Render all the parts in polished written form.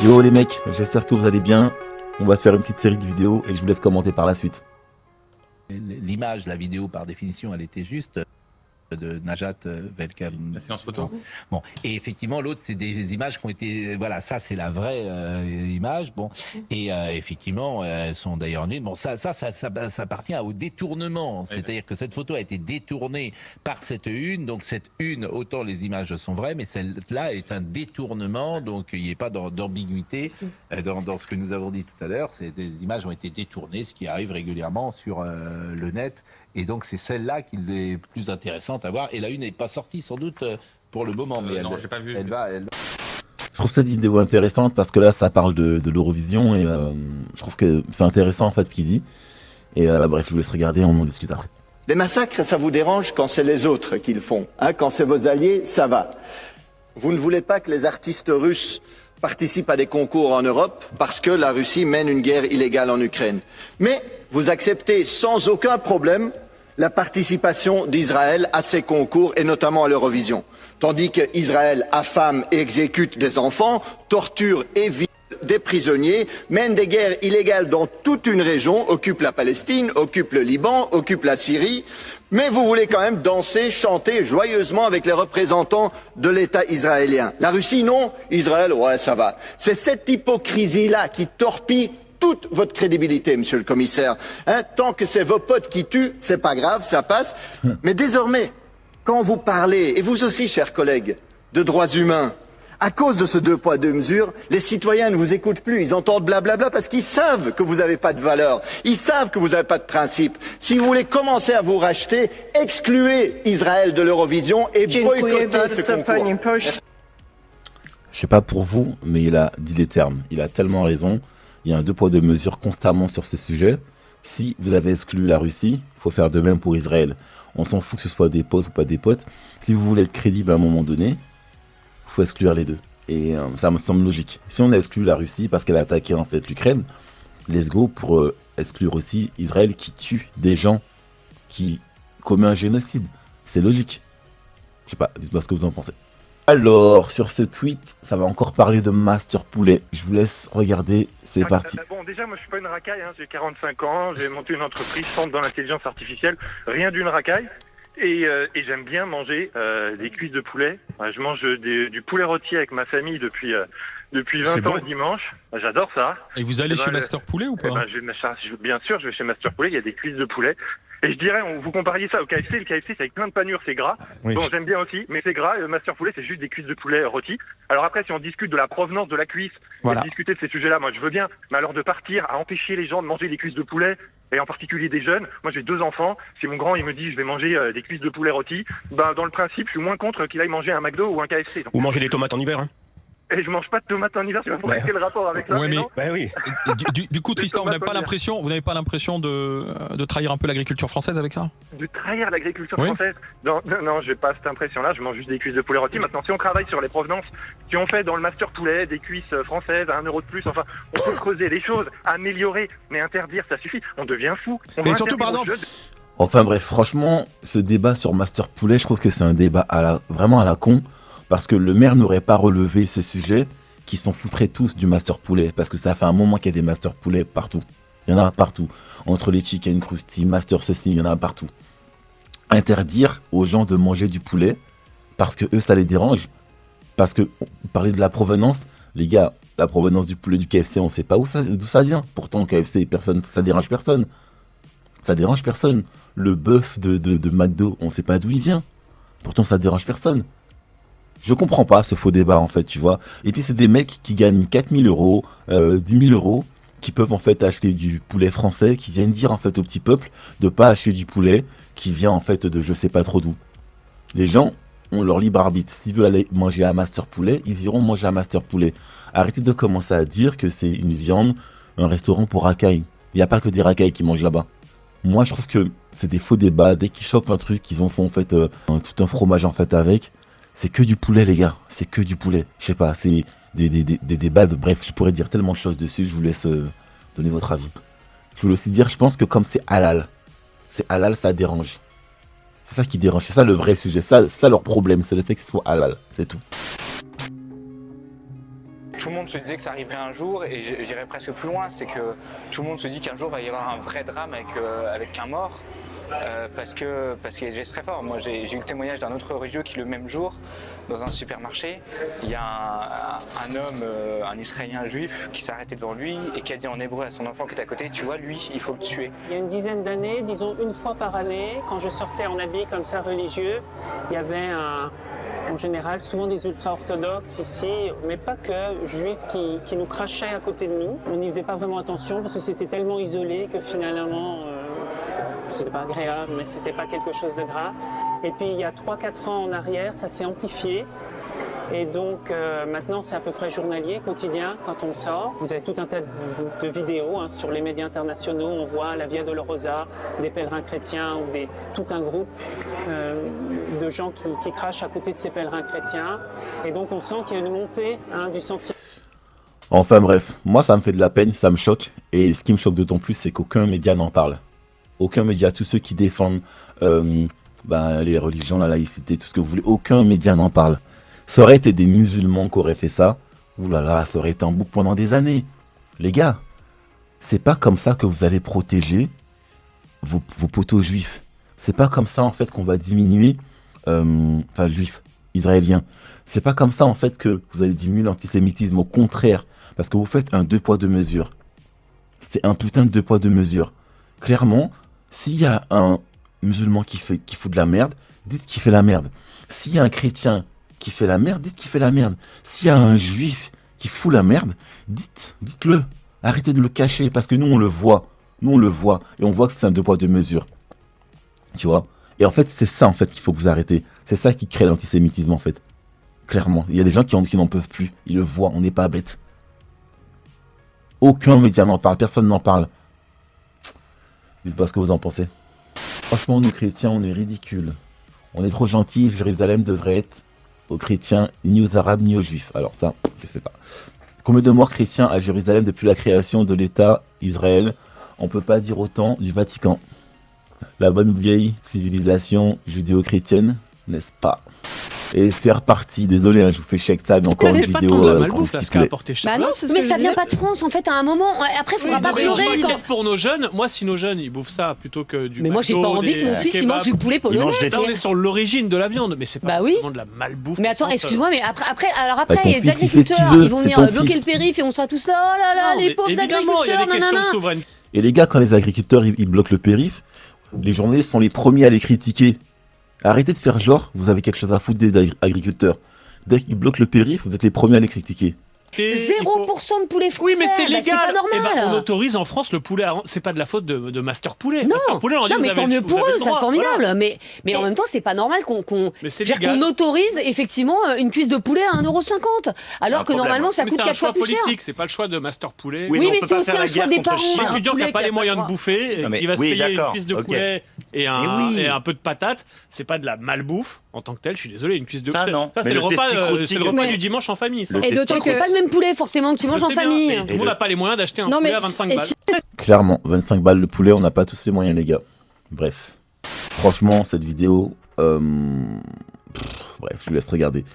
Yo les mecs, j'espère que vous allez bien. On va se faire une petite série de vidéos et je vous laisse commenter par la suite. L'image, la vidéo, par définition, elle était juste de Najat Velkam. La séance photo. Bon, et effectivement, l'autre, c'est des images qui ont été, voilà, ça, c'est la vraie image. Bon, et effectivement, elles sont d'ailleurs nues. Bon, ça appartient au détournement. C'est-à-dire que cette photo a été détournée par cette une. Donc cette une, autant les images sont vraies, mais celle-là est un détournement. Donc il n'y a pas d'ambiguïté dans ce que nous avons dit tout à l'heure. Des images ont été détournées, ce qui arrive régulièrement sur le net. Et donc c'est celle-là qui est plus intéressante à voir. Et la une n'est pas sortie sans doute pour le moment, mais non, j'ai pas vu. elle va. Je trouve cette vidéo intéressante parce que là ça parle de l'Eurovision et je trouve que c'est intéressant en fait ce qu'il dit. Et bref, je vous laisse regarder, on en discute après. Les massacres, ça vous dérange quand c'est les autres qui le font. Quand c'est vos alliés, ça va. Vous ne voulez pas que les artistes russes participent à des concours en Europe parce que la Russie mène une guerre illégale en Ukraine. Mais vous acceptez sans aucun problème la participation d'Israël à ces concours et notamment à l'Eurovision. Tandis qu'Israël affame et exécute des enfants, torture et vile des prisonniers, mène des guerres illégales dans toute une région, occupe la Palestine, occupe le Liban, occupe la Syrie, mais vous voulez quand même danser, chanter joyeusement avec les représentants de l'État israélien. La Russie, non. Israël, ouais, ça va. C'est cette hypocrisie-là qui torpille toute votre crédibilité, monsieur le commissaire. Tant que c'est vos potes qui tuent, c'est pas grave, ça passe. Mais désormais, quand vous parlez, et vous aussi, chers collègues, de droits humains, à cause de ce 2 poids 2 mesures, les citoyens ne vous écoutent plus, ils entendent blablabla parce qu'ils savent que vous n'avez pas de valeur, ils savent que vous n'avez pas de principe. Si vous voulez commencer à vous racheter, excluez Israël de l'Eurovision et boycottez ce concours. Je sais pas pour vous, mais il a dit les termes. Il a tellement raison. Il y a un 2 poids 2 mesures constamment sur ce sujet. Si vous avez exclu la Russie, il faut faire de même pour Israël. On s'en fout que ce soit des potes ou pas des potes. Si vous voulez être crédible à un moment donné, il faut exclure les deux. Et ça me semble logique. Si on a exclu la Russie parce qu'elle a attaqué en fait l'Ukraine, let's go pour exclure aussi Israël qui tue des gens, qui commet un génocide. C'est logique. Je sais pas, dites-moi ce que vous en pensez. Alors, sur ce tweet, ça va encore parler de Master Poulet. Je vous laisse regarder, c'est parti. Bon, déjà, moi, je suis pas une racaille, j'ai 45 ans, j'ai monté une entreprise centre dans l'intelligence artificielle, rien d'une racaille. Et j'aime bien manger des cuisses de poulet. Je mange du poulet rôti avec ma famille depuis 20 ans le dimanche. J'adore ça. Et vous allez chez Master Poulet ou pas? Bien sûr, je vais chez Master Poulet, il y a des cuisses de poulet. Et je dirais, vous compariez ça au KFC, le KFC c'est avec plein de panures, c'est gras. Oui. Bon, j'aime bien aussi, mais c'est gras. Master Poulet, c'est juste des cuisses de poulet rôti. Alors après, si on discute de la provenance de la cuisse, Voilà. et de discuter de ces sujets-là, moi je veux bien. Mais alors de partir à empêcher les gens de manger des cuisses de poulet, et en particulier des jeunes, moi j'ai 2 enfants, si mon grand il me dit je vais manger des cuisses de poulet rôti, ben dans le principe, je suis moins contre qu'il aille manger un McDo ou un KFC. Donc, Ou manger des tomates en hiver, hein. et je mange pas de tomates en hiver, tu vas voir quel rapport avec ça. Ouais, mais non Bah oui. du coup, Tristan, vous n'avez pas l'impression de trahir un peu l'agriculture française avec ça? De trahir l'agriculture Oui. française. Non, j'ai pas cette impression-là. Je mange juste des cuisses de poulet rôti. Maintenant, si on travaille sur les provenances, si on fait dans le master poulet des cuisses françaises à 1 euro de plus, enfin, on peut creuser les choses, améliorer, mais interdire, ça suffit. On devient fou. On Mais va surtout, par interdire aux exemple, jeunes. Enfin bref, franchement, ce débat sur Master Poulet, je trouve que c'est un débat vraiment à la con. Parce que le maire n'aurait pas relevé ce sujet, qui s'en foutraient tous du Master Poulet. Parce que ça fait un moment qu'il y a des Master Poulet partout. Il y en a partout. Entre les Chicken Krusty, Master ceci, il y en a partout. Interdire aux gens de manger du poulet, parce que eux, ça les dérange. Parce que, parler de la provenance, les gars, la provenance du poulet du KFC, on sait pas d'où ça vient. Pourtant, KFC, ça dérange personne. Ça dérange personne. Le bœuf de McDo, on sait pas d'où il vient. Pourtant, ça dérange personne. Je comprends pas ce faux débat en fait, tu vois. Et puis c'est des mecs qui gagnent 4000 euros, 10 000 euros, qui peuvent en fait acheter du poulet français, qui viennent dire en fait au petit peuple de pas acheter du poulet qui vient en fait de je sais pas trop d'où. Les gens ont leur libre arbitre. S'ils veulent aller manger à Master Poulet, ils iront manger à Master Poulet. Arrêtez de commencer à dire que c'est une viande, un restaurant pour racailles. Il n'y a pas que des racailles qui mangent là-bas. Moi je trouve que c'est des faux débats. Dès qu'ils chopent un truc, ils en font en fait tout un fromage en fait avec. C'est que du poulet, les gars. C'est que du poulet. Je sais pas, c'est des débats. Bref, je pourrais dire tellement de choses dessus. Je vous laisse donner votre avis. Je voulais aussi dire, je pense que comme c'est halal, ça dérange. C'est ça qui dérange. C'est ça le vrai sujet. C'est ça leur problème. C'est le fait que ce soit halal. C'est tout. Tout le monde monde se disait que ça arriverait un jour, et j'irais presque plus loin, c'est que tout le monde se dit qu'un jour va y avoir un vrai drame avec un mort. Parce qu'il y a des gestes très forts. Moi, j'ai eu le témoignage d'un autre religieux qui, le même jour, dans un supermarché, il y a un homme, un Israélien juif, qui s'est arrêté devant lui et qui a dit en hébreu à son enfant qui est à côté, tu vois, lui, il faut le tuer. Il y a une dizaine d'années, disons une fois par année, quand je sortais en habit comme ça religieux, il y avait en général souvent des ultra-orthodoxes ici, mais pas que, juifs qui nous crachaient à côté de nous. On n'y faisait pas vraiment attention parce que c'était tellement isolé que finalement... c'était pas agréable, mais c'était pas quelque chose de grave. Et puis il y a 3-4 ans en arrière, ça s'est amplifié. Et donc maintenant c'est à peu près journalier, quotidien, quand on sort. Vous avez tout un tas de vidéos sur les médias internationaux. On voit la Via Dolorosa, des pèlerins chrétiens ou tout un groupe de gens qui crachent à côté de ces pèlerins chrétiens. Et donc on sent qu'il y a une montée du sentiment. Enfin bref, moi ça me fait de la peine, ça me choque. Et ce qui me choque d'autant plus, c'est qu'aucun média n'en parle. Aucun média, tous ceux qui défendent les religions, la laïcité, tout ce que vous voulez, aucun média n'en parle. Ça aurait été des musulmans qui auraient fait ça, oulala, ça aurait été un bouc pendant des années. Les gars, c'est pas comme ça que vous allez protéger vos poteaux juifs. C'est pas comme ça en fait qu'on va diminuer, juifs, israéliens. C'est pas comme ça en fait que vous allez diminuer l'antisémitisme, au contraire, parce que vous faites un 2 poids 2 mesures. C'est un putain de 2 poids 2 mesures. Clairement, s'il y a un musulman qui fout de la merde, dites qu'il fait la merde. S'il y a un chrétien qui fait la merde, dites qu'il fait la merde. S'il y a un juif qui fout la merde, dites-le. Arrêtez de le cacher, parce que nous on le voit. Nous on le voit, et on voit que c'est un 2 poids 2 mesures. Tu vois? Et en fait, c'est ça en fait qu'il faut que vous arrêtez. C'est ça qui crée l'antisémitisme en fait. Clairement, il y a des gens qui n'en peuvent plus. Ils le voient, on n'est pas bêtes. Aucun média n'en parle, personne n'en parle. Dites-moi ce que vous en pensez. Franchement, nous chrétiens, on est ridicules. On est trop gentils. Jérusalem devrait être aux chrétiens, ni aux arabes, ni aux juifs. Alors ça, je sais pas. Combien de morts chrétiens à Jérusalem depuis la création de l'État Israël? On peut pas dire autant du Vatican. La bonne vieille civilisation judéo-chrétienne, n'est-ce pas? Et c'est reparti, désolé, je vous fais chier avec ça, mais encore une vidéo recyclée. Bah non, mais ça vient pas de France en fait à un moment. Après, faudra pas pleurer quand. Pour nos jeunes, moi si nos jeunes ils bouffent ça plutôt que du. Mais moi j'ai pas envie que mon fils il mange du poulet polonais. Là on est sur l'origine de la viande, mais c'est pas vraiment de la malbouffe. Mais attends, excuse-moi, mais après il y a des agriculteurs, ils vont venir bloquer le périph' et on sera tous là, oh là là, les pauvres agriculteurs, nanana. Et les gars, quand les agriculteurs ils bloquent le périph', les journalistes sont les premiers à les critiquer. Arrêtez de faire genre, vous avez quelque chose à foutre des agriculteurs. Dès qu'ils bloquent le périph', vous êtes les premiers à les critiquer. 0% de poulet français. Oui, mais c'est légal. C'est pas normal. On autorise en France le poulet. C'est pas de la faute de Master Poulet. Non, Master Poulet, on dit, mais tant mieux pour eux, c'est formidable. Voilà. Mais en même temps, c'est pas normal qu'on autorise effectivement une cuisse de poulet à 1,50 €. Alors que normalement, ça coûte 4 fois plus cher. C'est un choix politique, c'est pas le choix de Master Poulet. Oui, mais c'est aussi un choix des parents. Un étudiant qui n'a pas les moyens de bouffer, qui va se payer une cuisse de poulet et un peu de patates, c'est pas de la malbouffe en tant que tel. Je suis désolé, une cuisse de poulet. Ça, c'est le repas du dimanche en famille. Et d'autant que c'est pas le même poulet forcément que tu manges en famille. Tout le monde n'a pas les moyens d'acheter un poulet à 25 balles. Clairement, 25 balles le poulet, on n'a pas tous les moyens, les gars. Bref. Franchement, cette vidéo... bref, je vous laisse regarder.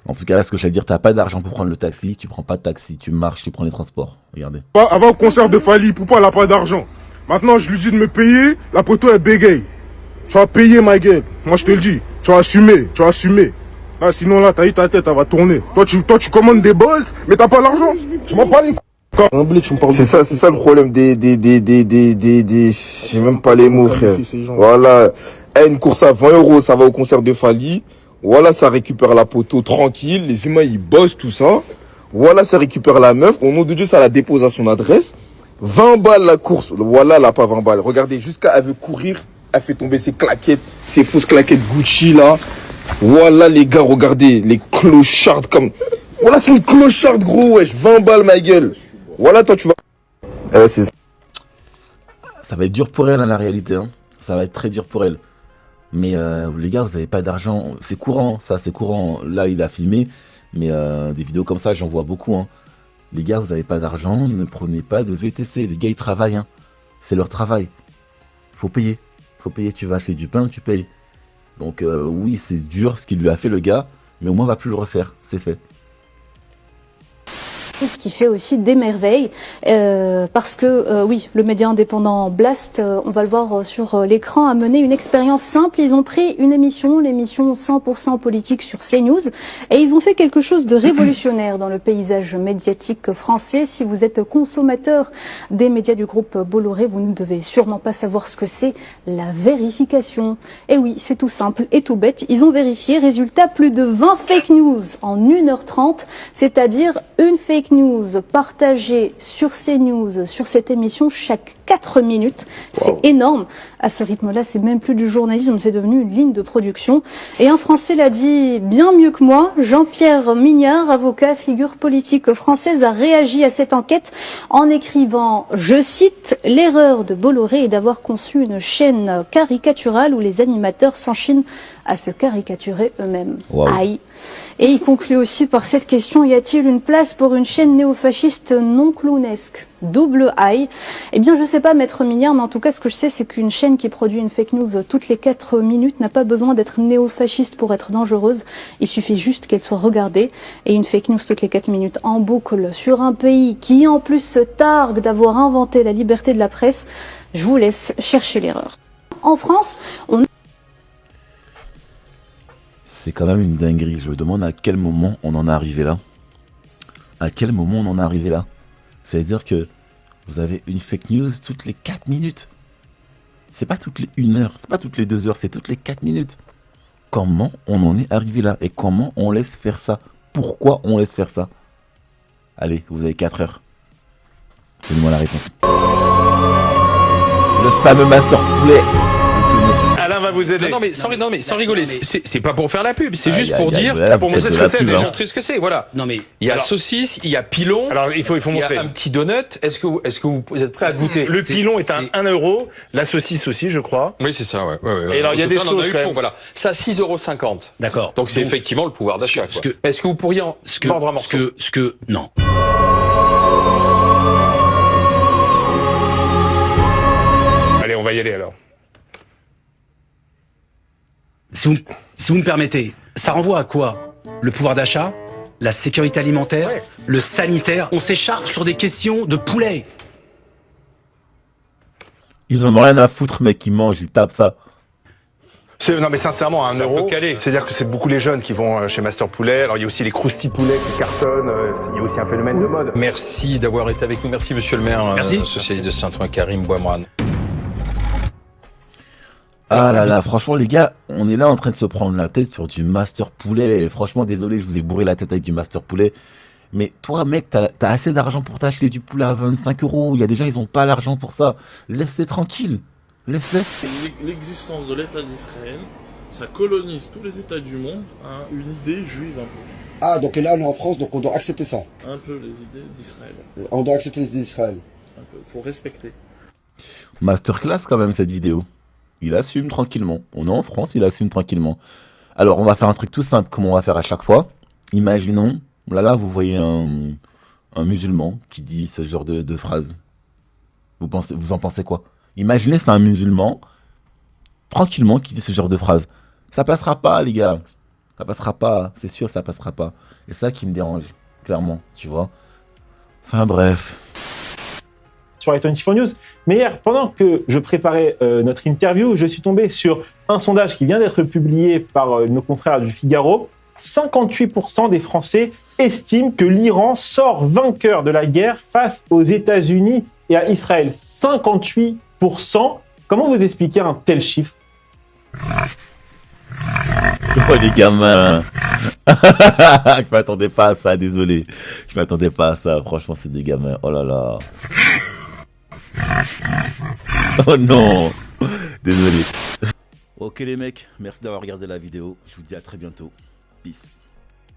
En tout cas, là, ce que je vais dire, t'as pas d'argent pour prendre le taxi, tu prends pas de taxi, tu marches, tu prends les transports. Regardez. Avant le concert de Fally, pourquoi elle a pas d'argent? Maintenant, je lui dis de me payer, la poteau elle bégaye. Tu vas payer, ma gueule. Moi, je te le dis. Tu vas assumer. Ah, sinon là, ta tête, elle va tourner. Toi, tu commandes des Bolt, mais t'as pas l'argent. Je m'en parle. C'est ça le problème j'ai même pas les mots, frère. Voilà. Une course à 20 €, ça va au concert de Fally. Voilà, ça récupère la poteau tranquille. Les humains, ils bossent, tout ça. Voilà, ça récupère la meuf. Au nom de Dieu, ça la dépose à son adresse. 20 balles la course. Voilà, elle a pas 20 balles. Regardez, elle veut courir. Elle fait tomber ses claquettes, ses fausses claquettes Gucci, là. Voilà les gars, regardez, les clochards comme... Voilà, c'est une clocharde gros, wesh, 20 balles ma gueule. Voilà, toi tu vas... Ça va être dur pour elle, hein, la réalité. Hein. Ça va être très dur pour elle. Mais les gars, vous n'avez pas d'argent. C'est courant, ça, c'est courant. Là, il a filmé. Mais des vidéos comme ça, j'en vois beaucoup. Hein. Les gars, vous n'avez pas d'argent, ne prenez pas de VTC. Les gars, ils travaillent. Hein. C'est leur travail. Faut payer. Tu vas acheter du pain, tu payes. Donc oui, c'est dur ce qu'il lui a fait le gars, mais au moins il va plus le refaire, c'est fait. Ce qui fait aussi des merveilles, parce que oui, le média indépendant Blast, on va le voir sur l'écran, a mené une expérience simple. Ils ont pris une émission, l'émission 100% politique sur CNews, et ils ont fait quelque chose de révolutionnaire dans le paysage médiatique français. Si vous êtes consommateur des médias du groupe Bolloré, vous ne devez sûrement pas savoir ce que c'est la vérification. Et oui, c'est tout simple et tout bête. Ils ont vérifié, résultat, plus de 20 fake news en 1h30, c'est-à-dire une fake news partagée sur CNews, sur cette émission, chaque 4 minutes. C'est énorme. À ce rythme-là, c'est même plus du journalisme, c'est devenu une ligne de production. Et un Français l'a dit bien mieux que moi. Jean-Pierre Mignard, avocat, figure politique française, a réagi à cette enquête en écrivant, je cite, « L'erreur de Bolloré est d'avoir conçu une chaîne caricaturale où les animateurs s'enchinent à se caricaturer eux-mêmes. » Aïe. Et il conclut aussi par cette question, y a-t-il une place pour une chaîne néofasciste non clownesque? Double aïe. Eh bien, je sais pas, maître Mignard, mais en tout cas, ce que je sais, c'est qu'une chaîne qui produit une fake news toutes les 4 minutes n'a pas besoin d'être néofasciste pour être dangereuse. Il suffit juste qu'elle soit regardée. Et une fake news toutes les 4 minutes en boucle sur un pays qui, en plus, se targue d'avoir inventé la liberté de la presse, je vous laisse chercher l'erreur. En France, on... C'est quand même une dinguerie. Je me demande à quel moment on en est arrivé là. À quel moment on en est arrivé là? C'est-à-dire que vous avez une fake news toutes les 4 minutes. C'est pas toutes les 1 heure, c'est pas toutes les 2 heures, c'est toutes les 4 minutes. Comment on en est arrivé là? Et comment on laisse faire ça? Pourquoi on laisse faire ça? Allez, vous avez 4 heures. Donnez-moi la réponse. Le fameux Master Poulet. Alain va vous aider. Non mais sans rigoler, c'est pas pour faire la pub, c'est juste pour dire, pour montrer ce que c'est, démontrer ce que c'est, voilà. Non mais il y a saucisse, il y a pilon. Alors il faut montrer. Il y a un petit donut. Est-ce que vous êtes prêts à goûter? Le pilon est à 1 €, la saucisse aussi, je crois. Oui, c'est ça, ouais. Et alors il y a des sauces quand même. Voilà. Ça 6,50 €. D'accord. Donc c'est effectivement le pouvoir d'achat. Est-ce que vous pourriez en mordre un morceau? Non. Allez, on va y aller alors. Si vous me permettez, ça renvoie à quoi? Le pouvoir d'achat, la sécurité alimentaire, le sanitaire. On s'écharpe sur des questions de poulet. Ils en ont rien à foutre, mec, ils mangent, ils tapent ça. Non mais sincèrement, à 1 €, c'est-à-dire que c'est beaucoup les jeunes qui vont chez Master Poulet. Alors il y a aussi les croustilles poulets qui cartonnent, il y a aussi un phénomène de mode. Merci d'avoir été avec nous, merci monsieur le maire, socialiste de Saint-Ouen, Karim Bouamrane. Ah là là, franchement les gars, on est là en train de se prendre la tête sur du Master Poulet. Et franchement, désolé, je vous ai bourré la tête avec du Master Poulet. Mais toi mec, t'as assez d'argent pour t'acheter du poulet à 25 €. Il y a des gens, ils ont pas l'argent pour ça. Laisse-les tranquilles. Laisse-les. L'existence de l'État d'Israël, ça colonise tous les États du monde à une idée juive un peu. Ah, donc là on est en France, donc on doit accepter ça. Un peu les idées d'Israël. On doit accepter les idées d'Israël. Un peu, faut respecter. Masterclass quand même cette vidéo. Il assume tranquillement. On est en France, il assume tranquillement. Alors, on va faire un truc tout simple, comme on va faire à chaque fois. Imaginons, là, vous voyez un musulman qui dit ce genre de phrase. Vous en pensez quoi? Imaginez, c'est un musulman, tranquillement, qui dit ce genre de phrase. Ça passera pas, les gars. Ça passera pas, c'est sûr, ça passera pas. Et c'est ça qui me dérange, clairement, tu vois. Enfin, bref. Sur i24 News. Mais hier, pendant que je préparais notre interview, je suis tombé sur un sondage qui vient d'être publié par nos confrères du Figaro. 58% des Français estiment que l'Iran sort vainqueur de la guerre face aux États-Unis et à Israël. 58%. Comment vous expliquez un tel chiffre? Oh les gamins. Je m'attendais pas à ça, désolé. Je m'attendais pas à ça, franchement c'est des gamins. Oh là là. Oh non. Désolé. Ok les mecs, merci d'avoir regardé la vidéo. Je vous dis à très bientôt. Peace.